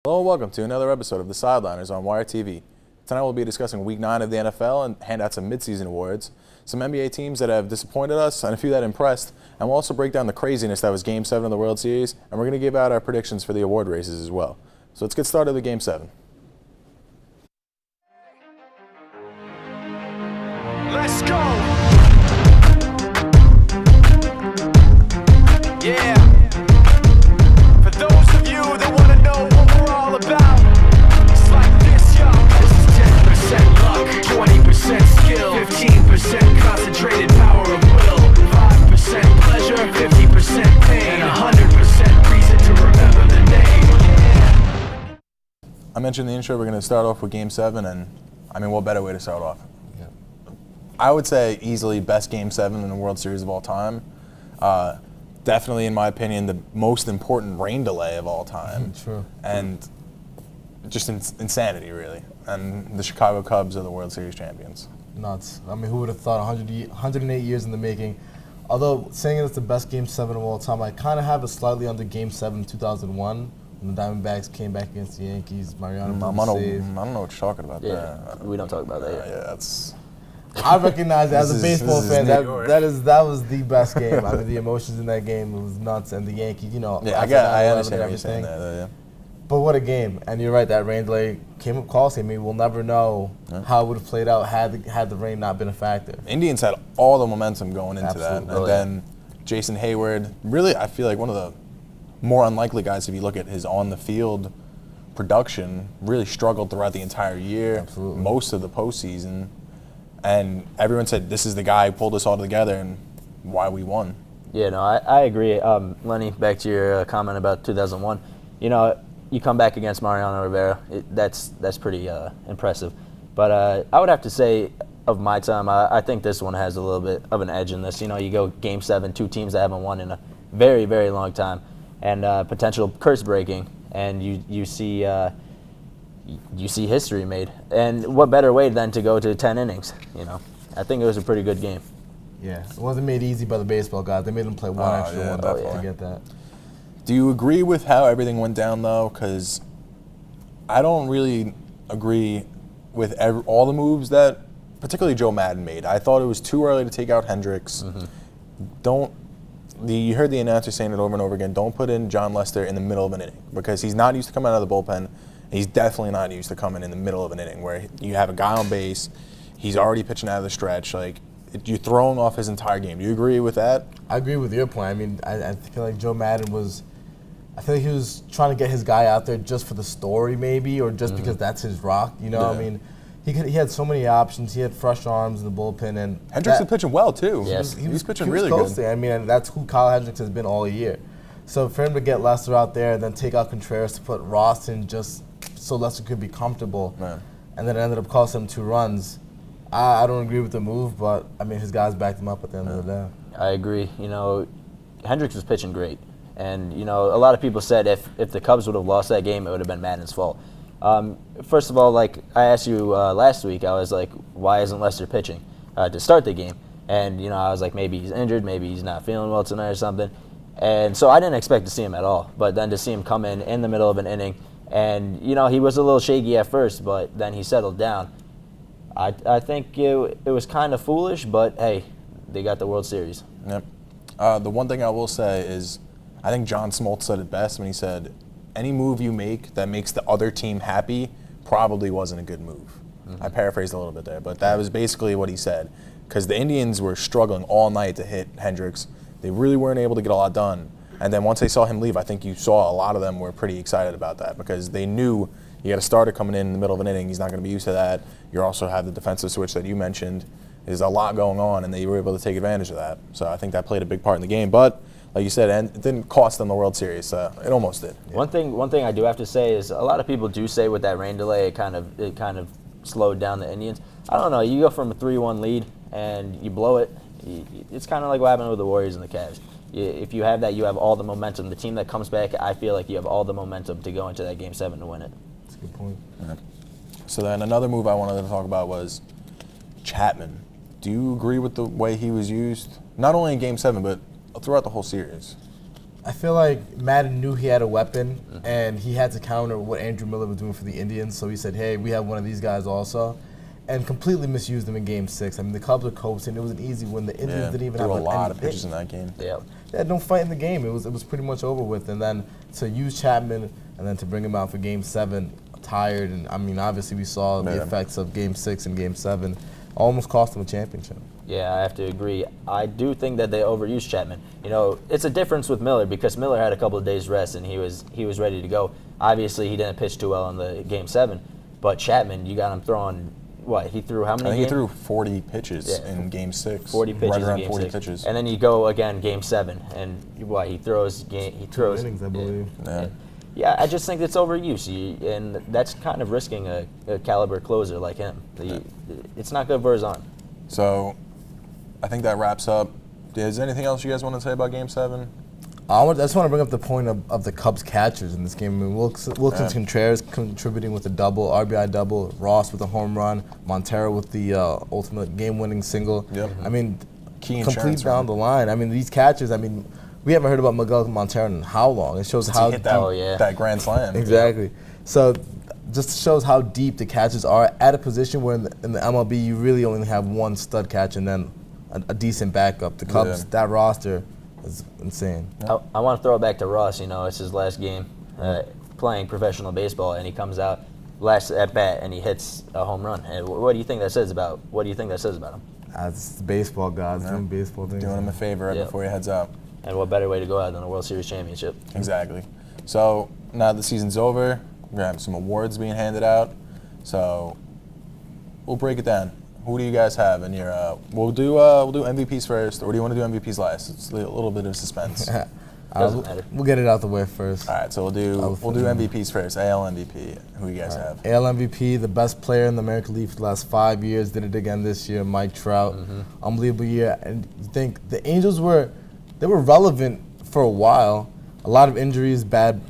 Hello and welcome to another episode of the Sideliners on Wire TV. Tonight we'll be discussing Week 9 of the NFL and hand out some midseason awards, some NBA teams that have disappointed us and a few that impressed, and we'll also break down the craziness that was Game 7 of the World Series, and we're going to give out our predictions for the award races as well. So let's get started with Game 7. Let's go! Yeah! For those of you that want to know what we're all about, it's like this, yo. This is 10% luck, 20% skill, 15% concentrated power of will, 5% pleasure, 50% pain, and 100% reason to remember the name. I mentioned in the intro we're going to start off with Game 7, and what better way to start off? I would say easily best Game 7 in the World Series of all time. Definitely, in my opinion, the most important rain delay of all time. True. And just insanity, really. And the Chicago Cubs are the World Series champions. Nuts. Who would have thought 108 years in the making? Although saying it's the best Game 7 of all time, I kind of have it slightly under Game 7 2001 when the Diamondbacks came back against the Yankees. Mariano I don't know what you're talking about there. We don't talk about that yet. Yeah, that's... I recognize it as a baseball fan. That was the best game. The emotions in that game, it was nuts. And the Yankees, Yeah, I understand what you're saying there, though, yeah. But what a game. And you're right, that rain delay came up costly. We'll never know how it would have played out had the rain not been a factor. Indians had all the momentum going into Absolutely. that. And then Jason Hayward, really, I feel like one of the more unlikely guys if you look at his on-the-field production, really struggled throughout the entire year, Absolutely. most of the postseason. And everyone said, this is the guy who pulled us all together and why we won. Yeah, no, I agree. Lenny, back to your comment about 2001. You come back against Mariano Rivera. That's pretty impressive. But I would have to say, of my time, I think this one has a little bit of an edge in this. You go Game 7, two teams that haven't won in a very, very long time, and potential curse breaking, and you see history made. And what better way than to go to 10 innings, I think it was a pretty good game. Yeah, it wasn't made easy by the baseball guys. They made them play one extra one to get that. Do you agree with how everything went down, though? Because I don't really agree with all the moves that particularly Joe Madden made. I thought it was too early to take out Hendricks. Mm-hmm. You heard the announcer saying it over and over again, don't put in John Lester in the middle of an inning because he's not used to coming out of the bullpen. He's definitely not used to coming in the middle of an inning where you have a guy on base, he's already pitching out of the stretch. You're throwing off his entire game. Do you agree with that? I agree with your point. I feel like Joe Madden I feel like he was trying to get his guy out there just for the story maybe, or just because that's his rock. Yeah. He had so many options. He had fresh arms in the bullpen. And Hendricks was pitching well, too. Yes. He was pitching he was really close good. There. And that's who Kyle Hendricks has been all year. So for him to get Lester out there and then take out Contreras to put Ross in just so Lester could be comfortable, and then it ended up costing him 2 runs. I don't agree with the move, but his guys backed him up at the end of the day. I agree. Hendricks was pitching great, and a lot of people said if the Cubs would have lost that game, it would have been Madden's fault. First of all, I asked you last week, I was like, why isn't Lester pitching to start the game? And I was like, maybe he's injured, maybe he's not feeling well tonight or something. And so I didn't expect to see him at all, but then to see him come in the middle of an inning. And, he was a little shaky at first, but then he settled down. I think it was kind of foolish, but, hey, they got the World Series. Yep. The one thing I will say is I think John Smoltz said it best when he said, any move you make that makes the other team happy probably wasn't a good move. Mm-hmm. I paraphrased a little bit there, but that was basically what he said. Because the Indians were struggling all night to hit Hendricks. They really weren't able to get a lot done. And then once they saw him leave, I think you saw a lot of them were pretty excited about that because they knew you got a starter coming in the middle of an inning. He's not going to be used to that. You also have the defensive switch that you mentioned. There's a lot going on, and they were able to take advantage of that. So I think that played a big part in the game. But like you said, and it didn't cost them the World Series. So it almost did. Yeah. One thing I do have to say is a lot of people do say with that rain delay, it kind of slowed down the Indians. I don't know. You go from a 3-1 lead and you blow it. It's kind of like what happened with the Warriors and the Cavs. If you have that, you have all the momentum. The team that comes back, I feel like you have all the momentum to go into that Game 7 to win it. That's a good point. Yeah. So then another move I wanted to talk about was Chapman. Do you agree with the way he was used? Not only in Game 7, but throughout the whole series. I feel like Madden knew he had a weapon, and he had to counter what Andrew Miller was doing for the Indians. So he said, "Hey, we have one of these guys also," and completely misused him in Game 6. I mean, the Cubs were coasting. It was an easy win. The Indians didn't even threw have a lot of any- pitches in that game. Yeah. They had no fight in the game. It was pretty much over with. And then to use Chapman and then to bring him out for Game 7, tired. And I mean, obviously we saw the effects of Game 6 and Game 7. Almost cost him a championship. Yeah, I have to agree. I do think that they overused Chapman. You know, it's a difference with Miller because Miller had a couple of days rest and he was ready to go. Obviously, he didn't pitch too well in the Game 7, but Chapman, you got him throwing. What, he threw how many? I think he games? threw 40 pitches in Game 6. 40 pitches right around in Game 40 6. pitches. And then you go again Game 7, and what, he throws 2 innings, I believe. Yeah, I just think it's overuse, and that's kind of risking a caliber closer like him. It's not good for his arm. So, I think that wraps up. Is there anything else you guys want to say about Game 7? I just want to bring up the point of the Cubs catchers in this game. I mean, Wilkins Contreras contributing with a double, RBI double, Ross with a home run, Montero with the ultimate game-winning single. Yep. I mean, Key complete insurance down run. the line. I mean, these catchers, I mean, we haven't heard about Miguel Montero in how long? It shows Since how he hit that, Oh, that grand slam. Exactly. So just shows how deep the catchers are at a position where in the MLB you really only have one stud catcher and then a decent backup. The Cubs, that roster is insane. I want to throw it back to Ross. You know, it's his last game playing professional baseball, and he comes out last at bat and he hits a home run. And what do you think that says about? What do you think that says about him? As baseball guys doing baseball things. Doing him a favor right before he heads out. And what better way to go out than a World Series championship? Exactly. So now the season's over, we're gonna have some awards being handed out. So we'll break it down. Who do you guys have in your? We'll do MVPs first, or do you want to do MVPs last? It's a little bit of suspense. Doesn't matter. We'll get it out the way first. All right, so we'll do MVPs first. AL MVP. Who you guys have? AL MVP, the best player in the American League for the last 5 years, did it again this year. Mike Trout, unbelievable year. And you think the Angels were relevant for a while. A lot of injuries, bad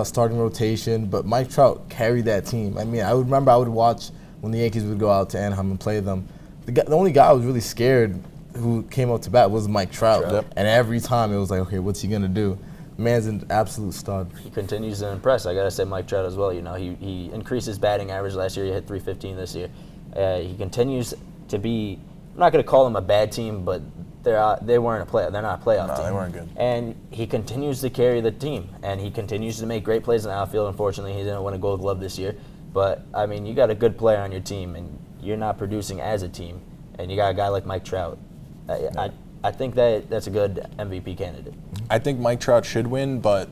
starting rotation, but Mike Trout carried that team. I mean, I would watch when the Yankees would go out to Anaheim and play them. The only guy I was really scared who came up to bat was Mike Trout. Yep. And every time it was like, okay, what's he gonna do? Man's an absolute stud. He continues to impress. I gotta say, Mike Trout as well. You know, he increased his batting average last year. He hit .315 this year. He continues to be. I'm not gonna call him a bad team, but they weren't a playoff. They're not a playoff team. No, they weren't good. And he continues to carry the team, and he continues to make great plays in the outfield. Unfortunately, he didn't win a Gold Glove this year. But I mean, you got a good player on your team, and you're not producing as a team, and you got a guy like Mike Trout. I think that's a good MVP candidate. I think Mike Trout should win, but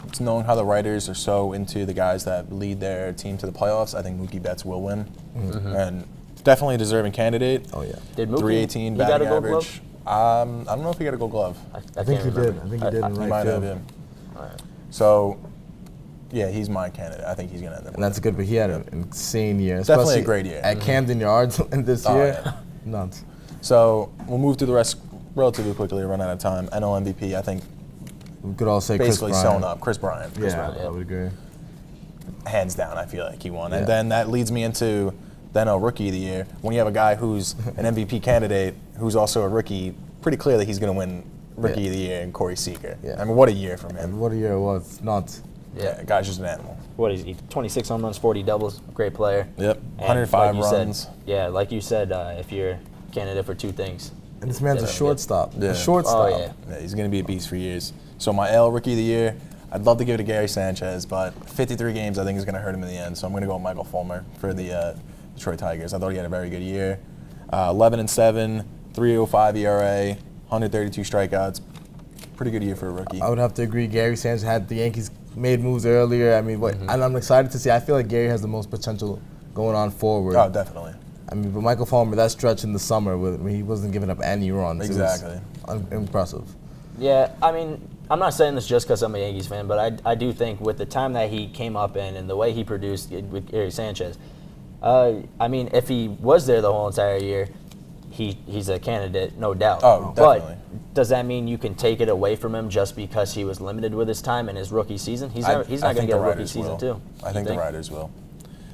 it's known how the writers are so into the guys that lead their team to the playoffs. I think Mookie Betts will win, and definitely a deserving candidate. Oh yeah. Did Mookie? 318 he got batting a Gold average. Glove? I don't know if he got a Gold Glove. I think he did. I think he did in He right might field. have, yeah. So, yeah, he's my candidate. I think he's gonna end up. And that's good, but he had an insane year. Definitely a especially great year. At Camden Yards this Oh, year. yeah. Nuts. So we'll move through the rest relatively quickly. Run out of time. NL MVP. I think We could all say basically Chris sewn Bryant. up. Chris Bryant. Yeah, Bryant, I would agree. Hands down, I feel like he won. Yeah. And then that leads me into the NL Rookie of the Year. When you have a guy who's an MVP candidate, who's also a rookie, pretty clear that he's going to win Rookie of the Year in Corey Seager. Yeah. I mean, what a year from him. And what a year it was. Nuts. Yeah, guy's just an animal. What is he? 26 home runs, 40 doubles. Great player. Yep, And 105 like you said- runs. yeah, like you said, if you're a candidate for two things. And this man's a Yeah. shortstop. Yeah. A shortstop. Oh, yeah. Yeah, he's going to be a beast for years. So my AL Rookie of the Year, I'd love to give it to Gary Sanchez, but 53 games I think is going to hurt him in the end. So I'm going to go with Michael Fulmer for the Detroit Tigers. I thought he had a very good year. 11-7, 3.05 ERA, 132 strikeouts. Pretty good year for a rookie. I would have to agree. Gary Sanchez had the Yankees made moves earlier. I mean, and I'm excited to see. I feel like Gary has the most potential going on forward. Oh, definitely. I mean, but Michael Fulmer, that stretch in the summer, he wasn't giving up any runs. It was Exactly. impressive. Yeah, I mean, I'm not saying this just because I'm a Yankees fan, but I do think with the time that he came up in and the way he produced with Gary Sanchez, I mean, if he was there the whole entire year, he's a candidate, no doubt. Oh, definitely. But does that mean you can take it away from him just because he was limited with his time in his rookie season? He's not going to get a rookie season, too. I think the Riders will.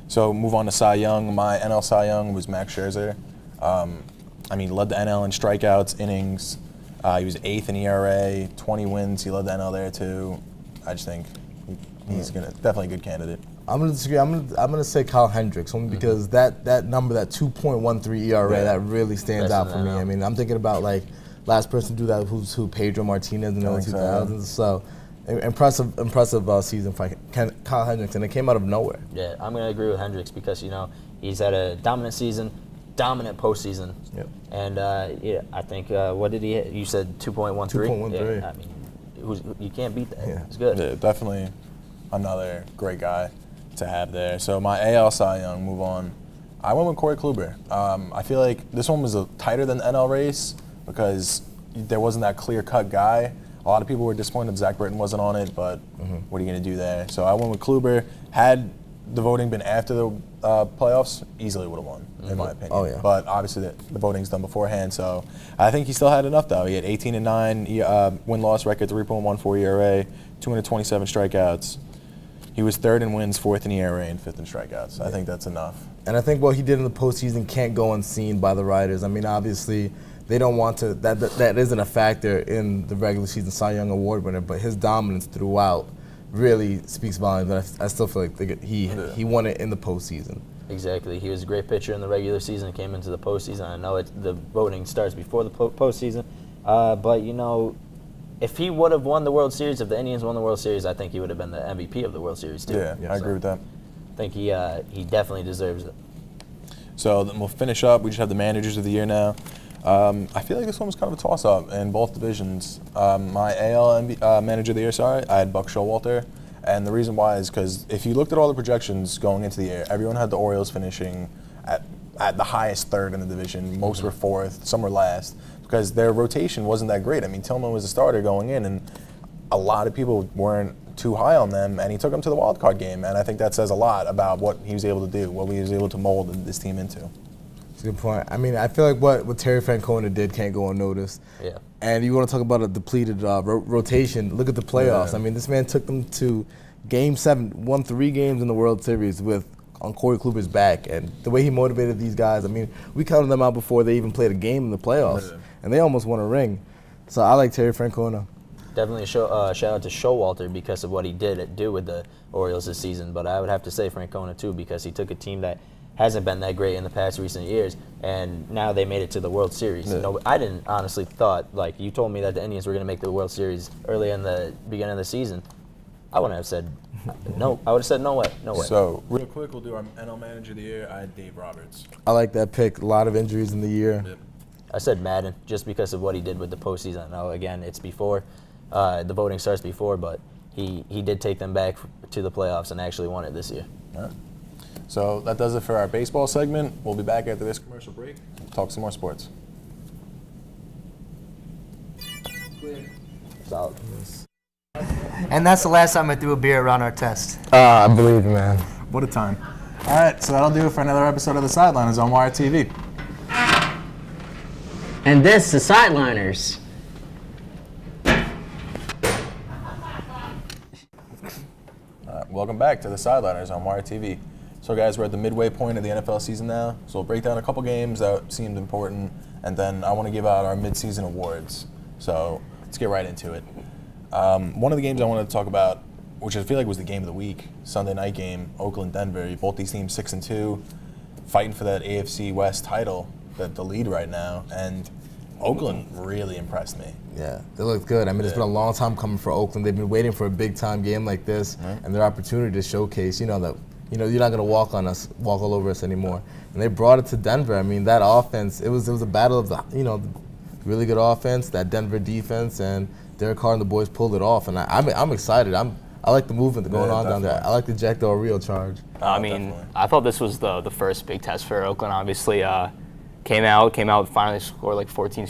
So move on to Cy Young. My NL Cy Young was Max Scherzer. I mean, led the NL in strikeouts, innings, He was 8th in ERA, 20 wins. He led the NL there too. I just think he's definitely a good candidate. I'm gonna disagree. I'm gonna say Kyle Hendricks only because that number, that 2.13 ERA, that really stands Best out in for the me. NL. I mean, I'm thinking about like last person to do that, who's Pedro Martinez in the early think so, 2000s. So impressive season for Kyle Hendricks, and it came out of nowhere. Yeah, I'm going to agree with Hendricks because, he's had a dominant season, dominant postseason. Yep. And, I think, what did he hit? You said 2.13? 2.13. Yeah, I mean, you can't beat that. Yeah. It's good. Yeah, definitely another great guy to have there. So my AL Cy Young, move on. I went with Corey Kluber. I feel like this one was tighter than the NL race because there wasn't that clear-cut guy. A lot of people were disappointed Zach Britton wasn't on it, but what are you going to do there? So I went with Kluber. Had the voting been after the playoffs, easily would have won, in my opinion. Oh, yeah. But obviously the voting's done beforehand, so I think he still had enough, though. He had 18-9 win-loss record, 3.14 ERA, 227 strikeouts. He was 3rd in wins, 4th in ERA, and 5th in strikeouts. I think that's enough. And I think what he did in the postseason can't go unseen by the writers. I mean, obviously, they don't want to. That isn't a factor in the regular season Cy Young Award winner, but his dominance throughout really speaks volumes. And I still feel like he won it in the postseason. Exactly. He was a great pitcher in the regular season. Came into the postseason. I know the voting starts before the postseason, but if he would have won the World Series, if the Indians won the World Series, I think he would have been the MVP of the World Series too. Yeah, I agree with that. I think he definitely deserves it. So then we'll finish up. We just have the managers of the year now. I feel like this one was kind of a toss-up in both divisions. My AL manager of the year, I had Buck Showalter. And the reason why is because if you looked at all the projections going into the year, everyone had the Orioles finishing at the highest 3rd in the division. Most were 4th, some were last, because their rotation wasn't that great. I mean, Tillman was a starter going in, and a lot of people weren't too high on them, and he took them to the wild card game. And I think that says a lot about what he was able to do, what he was able to mold this team into. That's a good point. I mean, I feel like what Terry Francona did can't go unnoticed. Yeah. And you want to talk about a depleted rotation, look at the playoffs. Yeah. I mean, this man took them to Game 7, won 3 games in the World Series on Corey Kluber's back. And the way he motivated these guys, I mean, we counted them out before they even played a game in the playoffs. Yeah. And they almost won a ring. So I like Terry Francona. Definitely a shout out to Showalter because of what he did do with the Orioles this season. But I would have to say Francona too because he took a team that hasn't been that great in the past recent years, and now they made it to the World Series. Yeah. I didn't honestly thought, like you told me that the Indians were going to make the World Series early in the beginning of the season. I wouldn't have said no. I would have said no way. So real quick, we'll do our NL manager of the year. I had Dave Roberts. I like that pick. A lot of injuries in the year. Yep. I said Madden just because of what he did with the postseason. I know, again, it's before. The voting starts before, but he did take them back to the playoffs and actually won it this year. All right. So that does it for our baseball segment. We'll be back after this commercial break. Talk some more sports. Solid. And that's the last time I threw a beer around our test. I believe you, man. What a time. All right, so that'll do it for another episode of The Sideliners on Wire TV. And this is Sideliners. Welcome back to The Sideliners on Wire TV. So guys, we're at the midway point of the NFL season now, so we'll break down a couple games that seemed important, and then I want to give out our midseason awards. So let's get right into it. One of the games I wanted to talk about, which I feel like was the game of the week, Sunday night game, Oakland-Denver. Both these teams 6-2, fighting for that AFC West title, the lead right now, and Oakland really impressed me. Yeah, they look good. I mean, it's been a long time coming for Oakland. They've been waiting for a big-time game like this, and their opportunity to showcase, that you're not going to walk all over us anymore. And they brought it to Denver. I mean, that offense, it was a battle of the really good offense, that Denver defense, and Derek Carr and the boys pulled it off. And I'm excited. I like the movement going on down there. I like the Jack Del Rio charge. I mean, Definitely. I thought this was the first big test for Oakland. Obviously, came out, finally scored like 14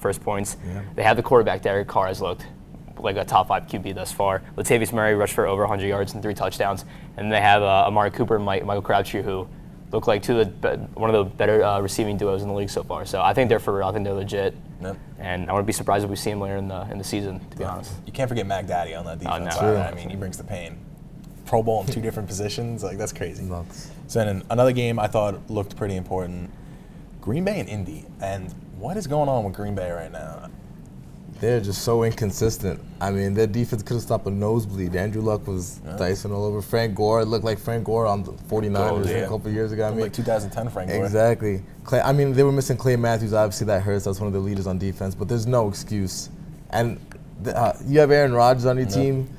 first points. Yeah. They had the quarterback, Derek Carr, has looked like a top 5 QB thus far. Latavius Murray rushed for over 100 yards and 3 touchdowns. And they have Amari Cooper and Michael Crabtree, who look like one of the better receiving duos in the league so far. So I think they're for real. I think they're legit. Yep. And I wouldn't be surprised if we see him later in the season, to be honest. You can't forget Mac Daddy on that defense. no. I mean, he brings the pain. Pro Bowl in 2 different positions, that's crazy. Nuts. So then another game I thought looked pretty important, Green Bay and Indy. And what is going on with Green Bay right now? They're just so inconsistent. I mean, their defense could have stopped a nosebleed. Andrew Luck was dicing all over. Frank Gore looked like Frank Gore on the 49ers a couple of years ago. I mean, like 2010 Frank Gore. Exactly. I mean, they were missing Clay Matthews. Obviously, that hurts. That's one of the leaders on defense. But there's no excuse. And you have Aaron Rodgers on your team.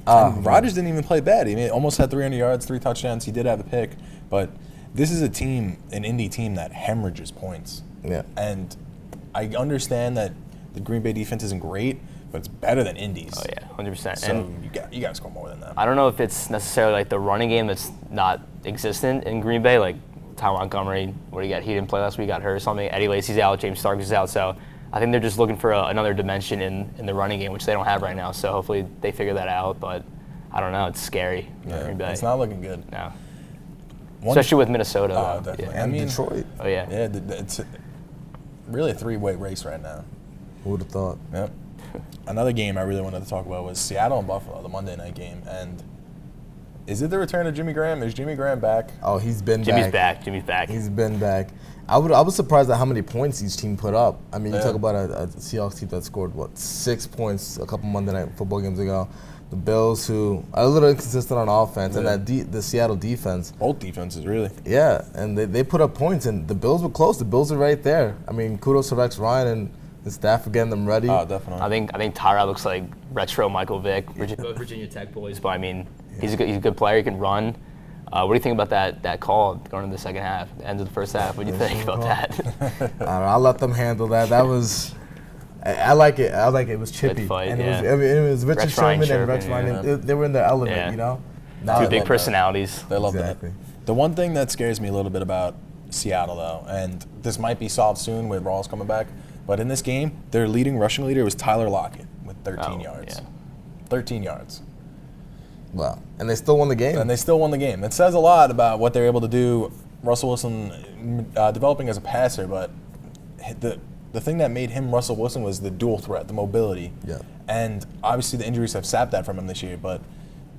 Rodgers didn't even play bad. He almost had 300 yards, 3 touchdowns. He did have a pick. But this is a team, an Indy team, that hemorrhages points. Yeah. And I understand that the Green Bay defense isn't great, but it's better than Indy's. Oh yeah, 100%. So And you got to score more than that. I don't know if it's necessarily like the running game that's not existent in Green Bay. Like Ty Montgomery, what do you got? He didn't play last week, got hurt or something. Eddie Lacy's out, James Starks is out. So I think they're just looking for another dimension in the running game, which they don't have right now. So hopefully they figure that out. But I don't know. It's scary. Green Bay. It's not looking good. No. Especially with Minnesota. though. Definitely. Yeah. And Detroit. Oh yeah. Yeah, it's really a 3-way race right now. Who would have thought? Yep. Another game I really wanted to talk about was Seattle and Buffalo, the Monday night game. And is it the return of Jimmy Graham? Is Jimmy Graham back? Oh, he's been Jimmy's back. back. Jimmy's back. He's been back. I was surprised at how many points each team put up. I mean, you Yeah. talk about a Seahawks team that scored, 6 points a couple Monday night football games ago. The Bills, who are a little inconsistent on offense, and the Seattle defense. Both defenses, really. Yeah, and they put up points, and the Bills were close. The Bills are right there. I mean, kudos to Rex Ryan and the staff for getting them ready. Oh, definitely. I think Tyrod looks like retro Michael Vick, both Virginia Tech boys. But I mean, he's a good player. He can run. What do you think about that call going into the second half, the end of the first half? What do you think about that? I don't know, I'll let them handle that. That was. I like it. I like it. It was chippy. Good fight, and yeah. it was Richard Rex Ryan Sherman and Rex chirping, Ryan. yeah. They were in their element, Yeah. you know? Two big that. personalities. They love Exactly. that. The one thing that scares me a little bit about Seattle, though, and this might be solved soon with Rawls coming back, but in this game, their leading rushing leader was Tyler Lockett with 13 yards. Yeah. 13 yards. Wow. And they still won the game. And they still won the game. It says a lot about what they're able to do. Russell Wilson developing as a passer, but the thing that made him Russell Wilson was the dual threat, the mobility. Yeah. And obviously the injuries have sapped that from him this year, but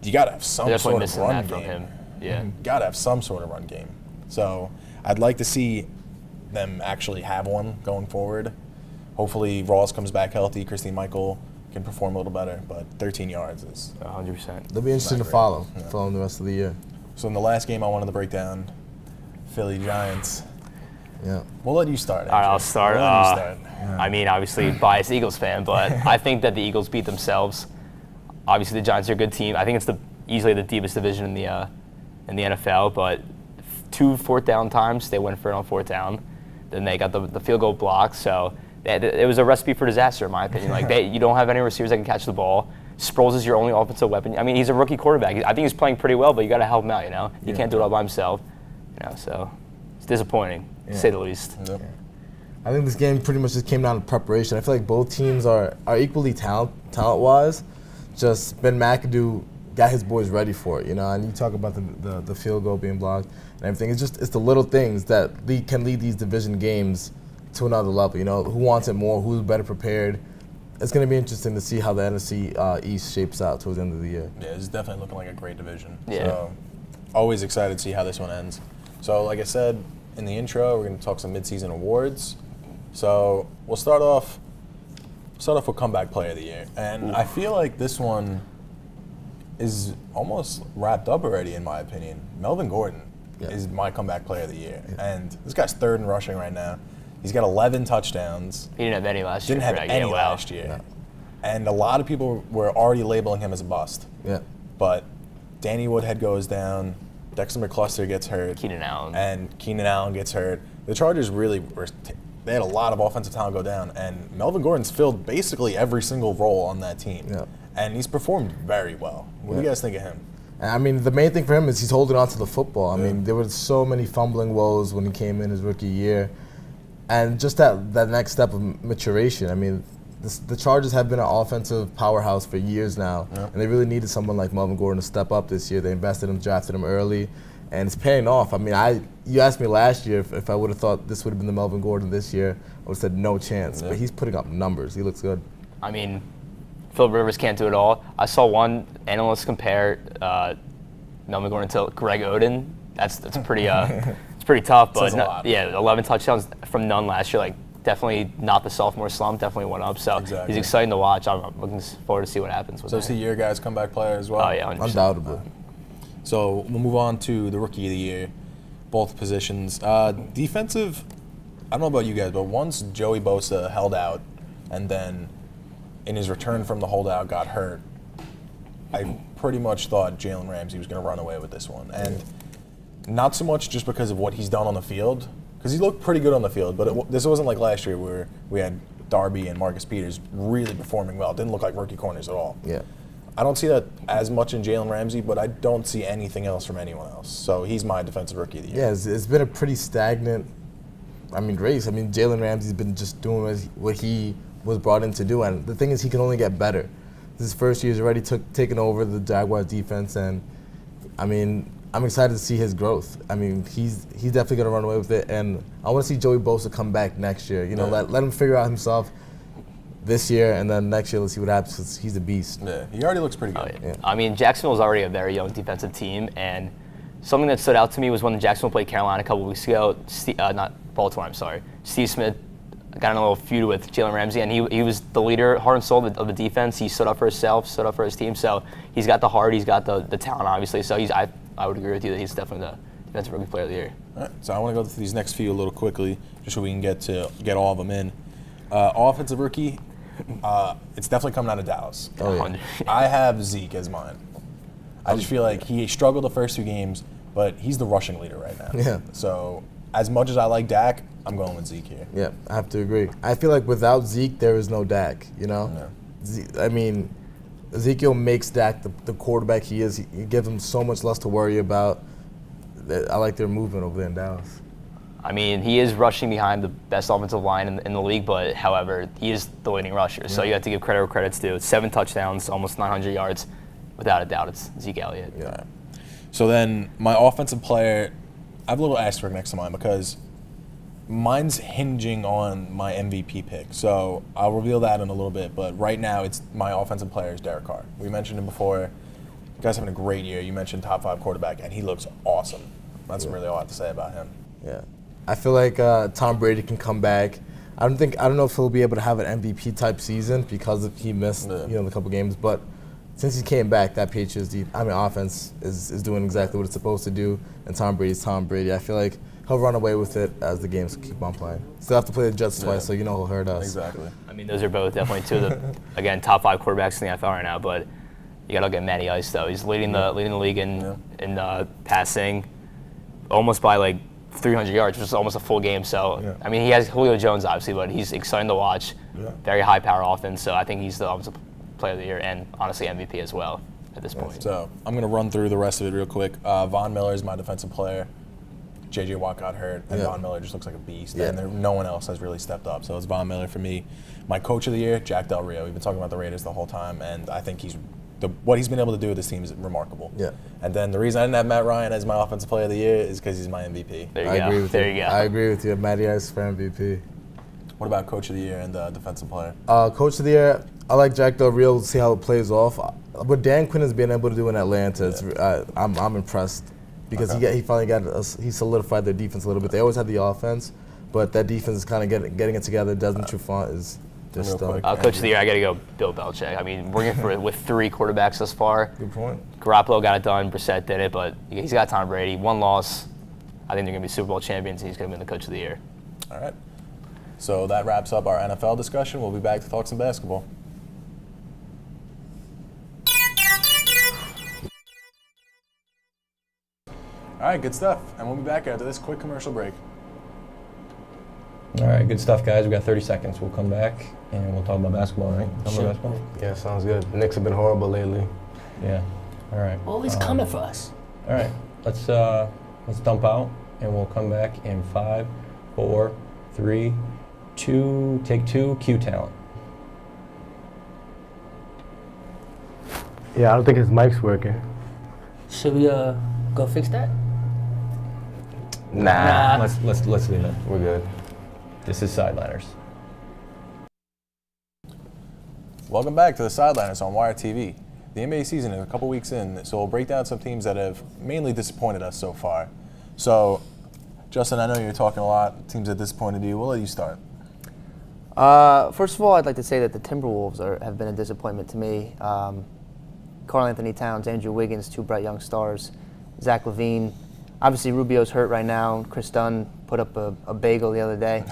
you got to have some They're sort definitely of missing run that from game. him. Yeah. Got to have some sort of run game. So I'd like to see them actually have one going forward. Hopefully Rawls comes back healthy, Christine Michael can perform a little better, but 13 yards is 100%. They'll be interesting to great. follow them the rest of the year. So in the last game I wanted to break down, Philly Giants. Yeah. We'll let you start. All right, Andrew. I'll start. We'll let you start. I mean, obviously, biased Eagles fan, but I think that the Eagles beat themselves. Obviously, the Giants are a good team. I think it's easily the deepest division in the NFL. But 2 fourth down times, they went for it on 4th down. Then they got the field goal blocked. So it was a recipe for disaster, in my opinion. Like you don't have any receivers that can catch the ball. Sproles is your only offensive weapon. I mean, he's a rookie quarterback. I think he's playing pretty well, but you got to help him out. You know, he can't do it all by himself. You know, so it's disappointing, to say the least. Yep. I think this game pretty much just came down to preparation. I feel like both teams are equally talent-wise. Just Ben McAdoo got his boys ready for it, you know. And you talk about the field goal being blocked and everything. It's the little things that can lead these division games to another level. You know, who wants it more? Who's better prepared? It's going to be interesting to see how the NFC East shapes out towards the end of the year. Yeah, it's definitely looking like a great division. Yeah. So always excited to see how this one ends. So like I said in the intro, we're going to talk some midseason awards. So we'll start off with comeback player of the year. And I feel like this one is almost wrapped up already in my opinion. Melvin Gordon is my comeback player of the year. And this guy's 3rd in rushing right now. He's got 11 touchdowns. He didn't have any last year. Didn't have correct? any Yeah, wow. last year. And a lot of people were already labeling him as a bust. Yeah. But Danny Woodhead goes down, Dexter McCluster gets hurt, Keenan Allen. and Keenan Allen gets hurt. The Chargers really they had a lot of offensive talent go down, and Melvin Gordon's filled basically every single role on that team. Yeah. And he's performed very well. What do you guys think of him? And I mean, the main thing for him is he's holding on to the football. I mean, there were so many fumbling woes when he came in his rookie year. And just that next step of maturation. I mean, the Chargers have been an offensive powerhouse for years now, and they really needed someone like Melvin Gordon to step up this year. They invested him, drafted him early, and it's paying off. I mean, you asked me last year if I would have thought this would have been the Melvin Gordon this year, I would have said no chance. But he's putting up numbers. He looks good. I mean, Philip Rivers can't do it all. I saw one analyst compare Melvin Gordon to Greg Oden. That's pretty it's pretty tough. But Says a lot. yeah, 11 touchdowns from none last year. Like definitely not the sophomore slump, definitely went up. So Exactly. he's exciting to watch. I'm looking forward to see what happens with So him. is he your guys' comeback player as well? Oh, yeah, 100%. Undoubtedly. So we'll move on to the rookie of the year, both positions. Defensive, I don't know about you guys, but once Joey Bosa held out and then in his return from the holdout got hurt, I pretty much thought Jalen Ramsey was going to run away with this one. And not so much just because of what he's done on the field, because he looked pretty good on the field, but this wasn't like last year where we had Darby and Marcus Peters really performing well. It didn't look like rookie corners at all. Yeah. I don't see that as much in Jalen Ramsey, but I don't see anything else from anyone else. So he's my defensive rookie of the year. Yeah, it's been a pretty stagnant, race. Jalen Ramsey's been just doing what he was brought in to do, and the thing is, he can only get better. This first year, he's already taken over the Jaguars defense, and I'm excited to see his growth. He's definitely going to run away with it, and I want to see Joey Bosa come back next year. Let him figure out himself this year, and then next year, let's see what happens, 'cause he's a beast. Yeah, he already looks pretty good. Oh, yeah. Jacksonville's already a very young defensive team, and something that stood out to me was when Jacksonville played Carolina a couple weeks ago. Not Baltimore, I'm sorry. Steve Smith got in a little feud with Jalen Ramsey, and he was the leader, heart and soul of the defense. He stood up for himself, stood up for his team. So he's got the heart, he's got the talent, obviously. So I would agree with you that he's definitely the defensive rookie player of the year. All right, so I want to go through these next few a little quickly, just so we can get all of them in. Offensive rookie, it's definitely coming out of Dallas. Oh, yeah. 100. I have Zeke as mine. I just feel like he struggled the first two games, but he's the rushing leader right now. Yeah. So as much as I like Dak, I'm going with Zeke here. Yeah, I have to agree. I feel like without Zeke, there is no Dak, Yeah. Ezekiel makes Dak the quarterback he is. He gives him so much less to worry about. I like their movement over there in Dallas. He is rushing behind the best offensive line in the league, but however, he is the leading rusher. So you have to give credit where credit's due. 7 touchdowns, almost 900 yards. Without a doubt, it's Zeke Elliott. Yeah. So then my offensive player, I have a little asterisk next to mine because mine's hinging on my MVP pick. So I'll reveal that in a little bit, but right now it's my offensive player is Derek Carr. We mentioned him before. The guy's having a great year. You mentioned top 5 quarterback, and he looks awesome. That's really all I have to say about him. Yeah, I feel like Tom Brady can come back. I don't know if he'll be able to have an MVP type season because he missed the couple games, but since he came back, that Patriots offense is doing exactly what it's supposed to do, and Tom Brady's Tom Brady. I feel like he'll run away with it as the games keep on playing. Still have to play the Jets twice, so he'll hurt us. Exactly. Those are both definitely two of the, again, top 5 quarterbacks in the NFL right now, but you got to look at Matty Ice, though. He's leading the league in passing almost by like 300 yards, which is almost a full game. So, he has Julio Jones, obviously, but he's exciting to watch. Yeah. Very high-power offense, so I think he's the offensive player of the year and, honestly, MVP as well at this point. So I'm going to run through the rest of it real quick. Von Miller is my defensive player. J.J. Watt got hurt, and Von Miller just looks like a beast. Yeah. And no one else has really stepped up, so it's Von Miller for me. My coach of the year, Jack Del Rio. We've been talking about the Raiders the whole time, and I think what he's been able to do with this team is remarkable. Yeah. And then the reason I didn't have Matt Ryan as my offensive player of the year is because he's my MVP. There you go. I agree with you. Matty Ice for MVP. What about coach of the year and defensive player? Coach of the year, I like Jack Del Rio to see how it plays off. What Dan Quinn has been able to do in Atlanta, I'm impressed. Because he finally he solidified their defense a little bit. They always had the offense, but that defense is kind of getting it together. Desmond Trufant is just coach of the year, I got to go Bill Belichick. We're in with 3 quarterbacks thus far. Good point. Garoppolo got it done. Brissett did it, but he's got Tom Brady. 1 loss. I think they're going to be Super Bowl champions, and he's going to be the coach of the year. All right. So that wraps up our NFL discussion. We'll be back to talk some basketball. All right, good stuff. And we'll be back after this quick commercial break. All right, good stuff, guys. We got 30 seconds. We'll come back and we'll talk about basketball, right? Basketball? Yeah, sounds good. The Knicks have been horrible lately. Yeah. All right. Always coming for us. All right. Let's dump out and we'll come back in 5, 4, 3, 2. Take 2. Cue talent. Yeah, I don't think his mic's working. Should we go fix that? Nah. Let's leave it. We're good. This is Sideliners. Welcome back to the Sideliners on Wire TV. The NBA season is a couple weeks in, so we'll break down some teams that have mainly disappointed us so far. So, Justin, I know you're talking a lot. Teams that disappointed you. We'll let you start. First of all, I'd like to say that the Timberwolves have been a disappointment to me. Karl Anthony Towns, Andrew Wiggins, two bright young stars. Zach LaVine. Obviously, Rubio's hurt right now. Chris Dunn put up a bagel the other day.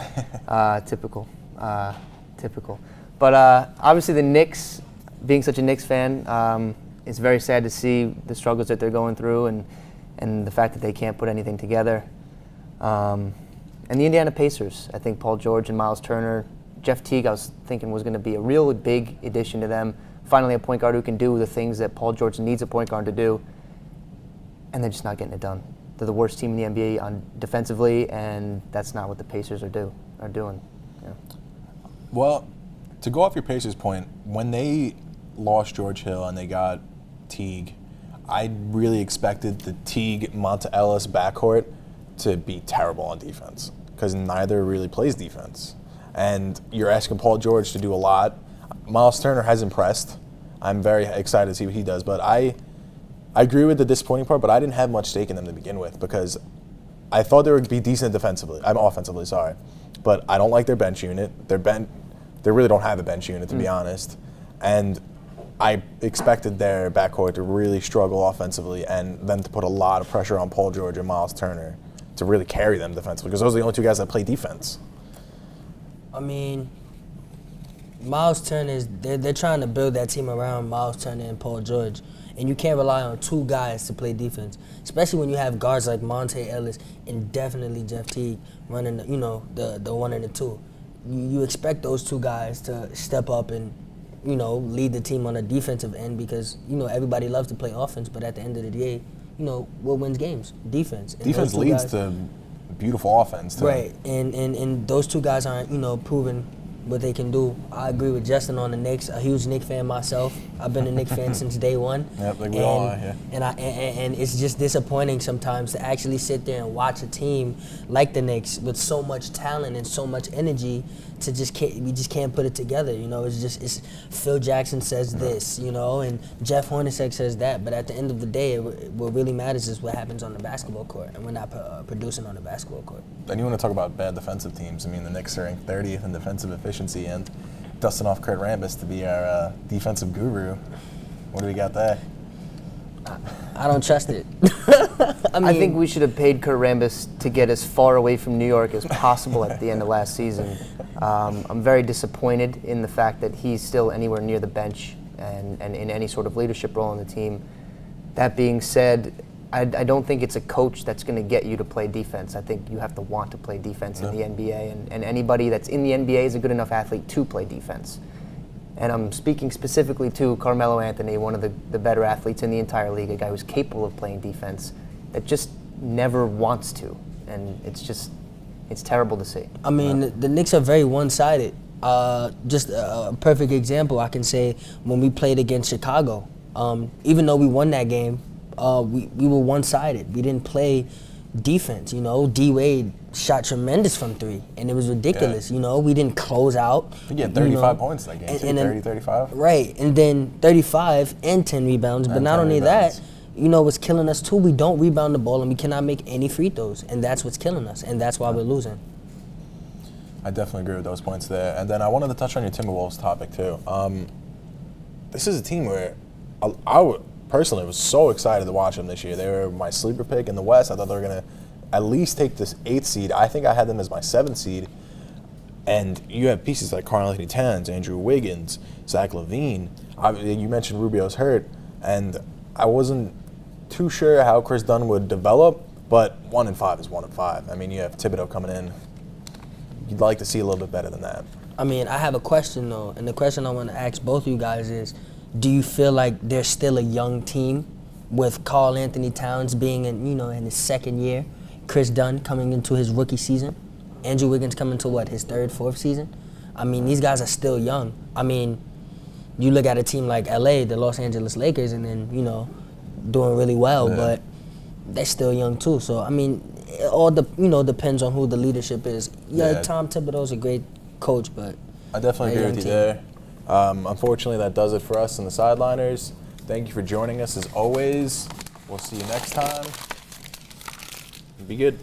Typical. But obviously, the Knicks, being such a Knicks fan, it's very sad to see the struggles that they're going through and the fact that they can't put anything together. And the Indiana Pacers, I think Paul George and Miles Turner, Jeff Teague, I was thinking was going to be a real big addition to them. Finally, a point guard who can do the things that Paul George needs a point guard to do, and they're just not getting it done. They're the worst team in the NBA defensively, and that's not what the Pacers are doing. Yeah. Well, to go off your Pacers point, when they lost George Hill and they got Teague, I really expected the Teague-Monta Ellis backcourt to be terrible on defense because neither really plays defense. And you're asking Paul George to do a lot. Miles Turner has impressed. I'm very excited to see what he does, but I agree with the disappointing part, but I didn't have much stake in them to begin with because I thought they would be decent defensively. I'm offensively, sorry. But I don't like their bench unit. They really don't have a bench unit, to be honest. And I expected their backcourt to really struggle offensively and then to put a lot of pressure on Paul George and Miles Turner to really carry them defensively because those are the only two guys that play defense. I mean, Miles Turner they're trying to build that team around Miles Turner and Paul George, and you can't rely on two guys to play defense, especially when you have guards like Monta Ellis and definitely Jeff Teague running, the one and the two. You expect those two guys to step up and, lead the team on the defensive end because, everybody loves to play offense, but at the end of the day, what wins games? Defense. And defense leads to beautiful offense, too. Right, and those two guys aren't, proving what they can do. I agree with Justin on the Knicks. A huge Knicks fan myself. I've been a Knicks fan since day one. Yep, like we all are, yeah. And it's just disappointing sometimes to actually sit there and watch a team like the Knicks with so much talent and so much energy to we just can't put it together. It's Phil Jackson says this, and Jeff Hornacek says that. But at the end of the day, what really matters is what happens on the basketball court, and we're not producing on the basketball court. And you want to talk about bad defensive teams. I mean, the Knicks are ranked 30th in defensive efficiency, and dusting off Kurt Rambis to be our defensive guru. What do we got there? I don't trust it. I think we should have paid Kurt Rambis to get as far away from New York as possible at the end of last season. I'm very disappointed in the fact that he's still anywhere near the bench and in any sort of leadership role on the team. That being said, I don't think it's a coach that's going to get you to play defense. I think you have to want to play defense in the NBA, and anybody that's in the NBA is a good enough athlete to play defense. And I'm speaking specifically to Carmelo Anthony, one of the better athletes in the entire league, a guy who's capable of playing defense that just never wants to. And it's terrible to see. I mean, the Knicks are very one-sided. Just a perfect example, I can say, when we played against Chicago, even though we won that game, we were one-sided. We didn't play defense, D-Wade shot tremendous from three, and it was ridiculous, We didn't close out. He had 35 points that game, 30, 35. Right, and then 35 and 10 rebounds, but not only that, what's killing us too, we don't rebound the ball, and we cannot make any free throws, and that's what's killing us, and that's why we're losing. I definitely agree with those points there. And then I wanted to touch on your Timberwolves topic, too. This is a team where I personally was so excited to watch them this year. They were my sleeper pick in the West. I thought they were going to at least take this 8th seed. I think I had them as my 7th seed. And you have pieces like Karl Anthony Towns, Andrew Wiggins, Zach LaVine. You mentioned Rubio's hurt, and I wasn't too sure how Chris Dunn would develop, but 1-5 is 1-5. I mean, you have Thibodeau coming in. You'd like to see a little bit better than that. I mean, I have a question, though, and the question I want to ask both of you guys is, do you feel like they're still a young team with Karl Anthony Towns being in his 2nd year, Chris Dunn coming into his rookie season, Andrew Wiggins coming to his 3rd, 4th season? I mean, these guys are still young. I mean, you look at a team like LA, the Los Angeles Lakers, and then, doing really well, but they're still young too. So, I mean, it all depends on who the leadership is. Yeah, Tom Thibodeau's a great coach, but I definitely agree with you there. Unfortunately, that does it for us in the Sideliners. Thank you for joining us as always. We'll see you next time. Be good.